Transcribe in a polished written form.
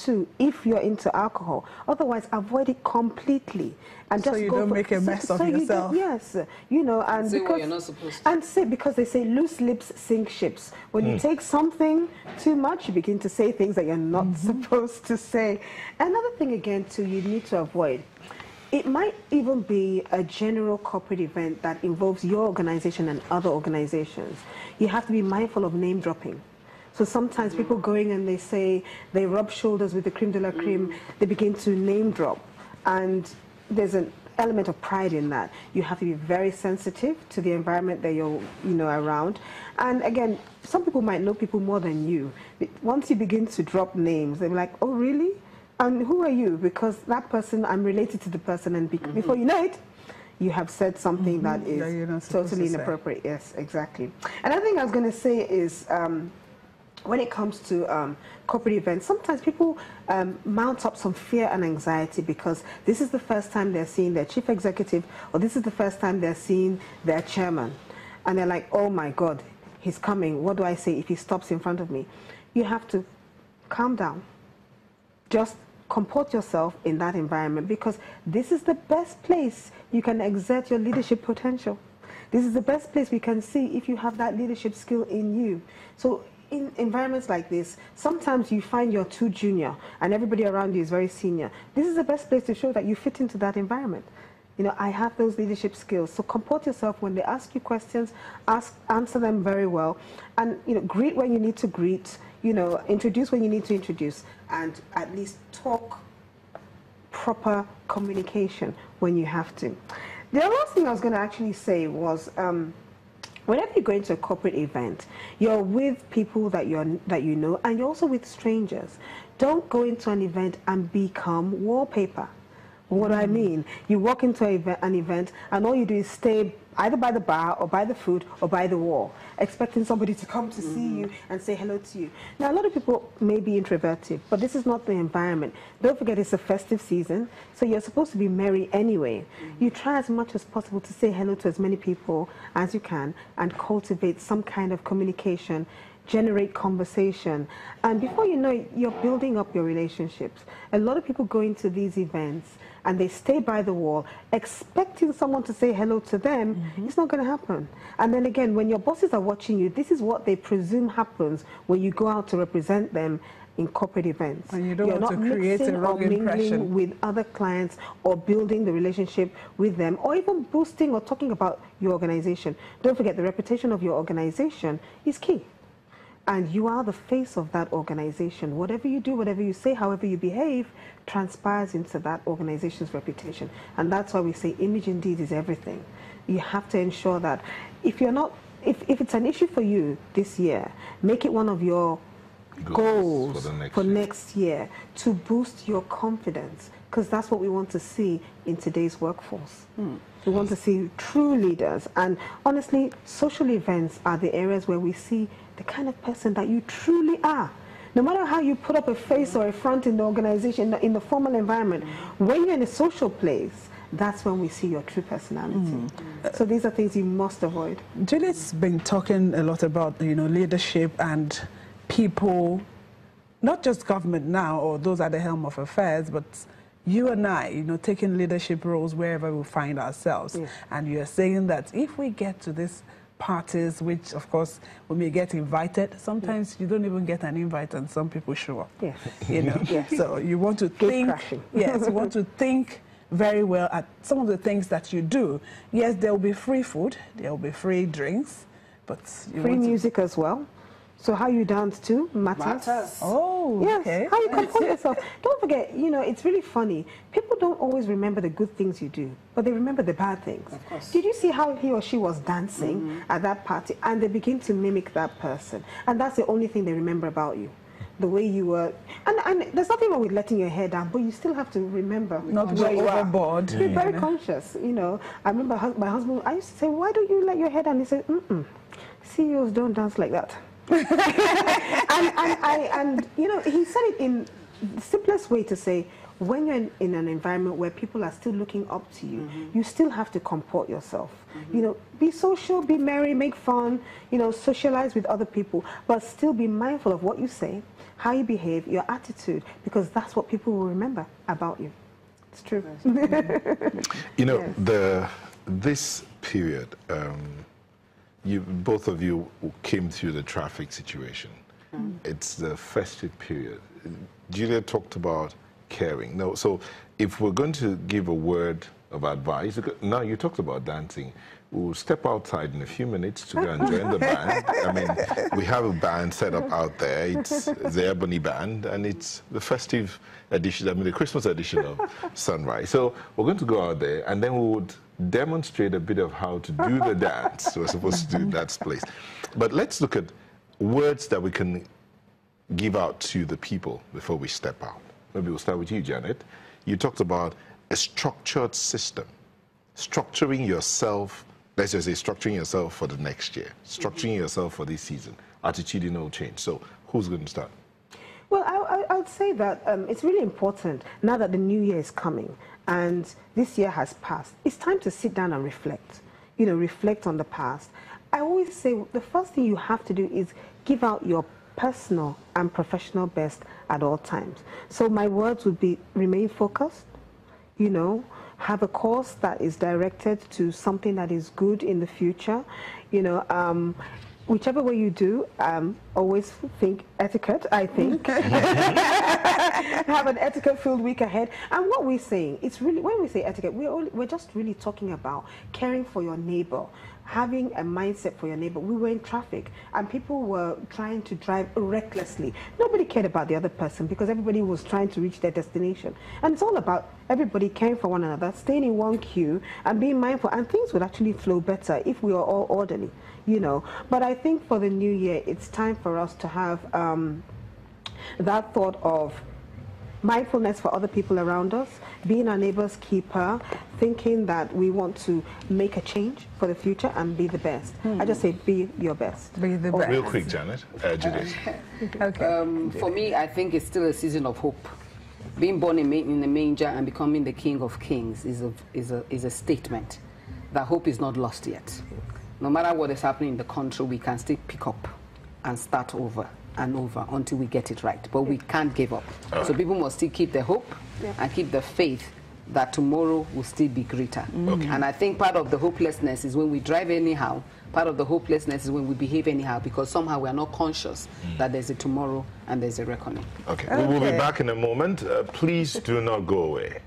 too, if you're into alcohol. Otherwise, avoid it completely. And so just you go don't make a mess of yourself. Yes, you know, and say because what you're not supposed to. and say, because they say loose lips sink ships. When you take something too much, you begin to say things that you're not supposed to say. Another thing again too, you need to avoid. It might even be a general corporate event that involves your organization and other organizations. You have to be mindful of name dropping. So sometimes people going and they say, they rub shoulders with the creme de la creme, they begin to name drop. And there's an element of pride in that. You have to be very sensitive to the environment that you're, around. And again, some people might know people more than you. Once you begin to drop names, they're like, oh, really? And who are you? Because that person, I'm related to the person, and before you know it, you have said something that is totally inappropriate. Yes, exactly. Another thing I was going to say is, when it comes to corporate events, sometimes people mount up some fear and anxiety because this is the first time they're seeing their chief executive, or this is the first time they're seeing their chairman. And they're like, oh my God, he's coming. What do I say if he stops in front of me? You have to calm down. Just comport yourself in that environment, because this is the best place you can exert your leadership potential. This is the best place we can see if you have that leadership skill in you. So in environments like this, sometimes you find you're too junior and everybody around you is very senior. This is the best place to show that you fit into that environment. I have those leadership skills. So comport yourself when they ask you questions, answer them very well, and greet when you need to greet, introduce when you need to introduce, and at least talk proper communication when you have to. The last thing I was going to actually say was, whenever you go into a corporate event, you're with people that you know, and you're also with strangers. Don't go into an event and become wallpaper. What do I mean? You walk into an event and all you do is stay either by the bar or by the food or by the wall, expecting somebody to come to see you and say hello to you. Now, a lot of people may be introverted, but this is not the environment. Don't forget, it's a festive season, so you're supposed to be merry anyway. You try as much as possible to say hello to as many people as you can and cultivate some kind of communication, generate conversation, and before you know it, you're building up your relationships. A lot of people go into these events and they stay by the wall expecting someone to say hello to them. It's not going to happen. And then again, when your bosses are watching you, this is what they presume happens when you go out to represent them in corporate events. And you don't want to create a wrong impression with other clients or building the relationship with them, or even boosting or talking about your organization. Don't forget, the reputation of your organization is key. And you are the face of that organization. Whatever you do, whatever you say, however you behave, transpires into that organization's reputation. And that's why we say image indeed is everything. You have to ensure that if it's an issue for you this year, make it one of your goals for next year to boost your confidence, because that's what we want to see in today's workforce. We want to see true leaders. And honestly, social events are the areas where we see the kind of person that you truly are. No matter how you put up a face or a front in the organization, in the formal environment, when you're in a social place, that's when we see your true personality. So these are things you must avoid. Julie's been talking a lot about, leadership and people, not just government now or those at the helm of affairs, but you and I, taking leadership roles wherever we find ourselves. Yes. And you're saying that if we get to this parties, which of course we may get invited, sometimes you don't even get an invite and some people show up. Yes. Yes. So you want to think, yes, you want to think very well at some of the things that you do. Yes, there will be free food, there will be free drinks, but free music as well. So how you dance too matters. Oh, yes. Okay. How you comport yourself. Don't forget, it's really funny. People don't always remember the good things you do, but they remember the bad things. Of course. Did you see how he or she was dancing at that party? And they begin to mimic that person. And that's the only thing they remember about you. The way you were. And there's nothing wrong with letting your hair down, but you still have to remember. Not go overboard. Be very conscious. I remember my husband, I used to say, why don't you let your hair down? He said, CEOs don't dance like that. and he said it in the simplest way to say, when you're in an environment where people are still looking up to you, you still have to comport yourself. You know, be social, be merry, make fun, you know, socialize with other people, but still be mindful of what you say, how you behave, your attitude, because that's what people will remember about you. It's true. You know, this period, both of you came through the traffic situation. It's the festive period. Julia talked about caring. No, so if we're going to give a word of advice, now you talked about dancing. We'll step outside in a few minutes to go and join the band. I mean, we have a band set up out there. It's the Ebony Band, and it's the festive edition, I mean, the Christmas edition of Sunrise. So we're going to go out there, and then we would demonstrate a bit of how to do the dance. We're supposed to do that place. But let's look at words that we can give out to the people before we step out. Maybe we'll start with you, Janet. You talked about a structured system, structuring yourself, let's just say structuring yourself for the next year, structuring yourself for this season, attitudinal change. So who's going to start? Well, I would say that it's really important now that the new year is coming and this year has passed. It's time to sit down and reflect, you know, reflect on the past. I always say the first thing you have to do is give out your personal and professional best at all times. So my words would be remain focused, you know, have a course that is directed to something that is good in the future, you know, whichever way you do, always think etiquette, I think. Have an etiquette-filled week ahead. And what we're saying, it's really, when we say etiquette, we're just really talking about caring for your neighbor, having a mindset for your neighbor. We were in traffic and people were trying to drive recklessly. Nobody cared about the other person because everybody was trying to reach their destination. And it's all about everybody caring for one another, staying in one queue and being mindful. And things would actually flow better if we were all orderly, you know. But I think for the new year, it's time for us to have that thought of mindfulness for other people around us, being our neighbor's keeper, thinking that we want to make a change for the future and be the best. I just say be your best. Be the best. Real quick, Janet. Judith. Okay. For me, I think it's still a season of hope. Being born in the manger and becoming the King of Kings is a statement that hope is not lost yet. No matter what is happening in the country, we can still pick up and start over and over until we get it right. But we can't give up. So people must still keep the hope and keep the faith that tomorrow will still be greater. And I think part of the hopelessness is when we drive anyhow. Part of the hopelessness is when we behave anyhow because somehow we are not conscious that there's a tomorrow and there's a reckoning. Okay. We will be back in a moment. Please do not go away.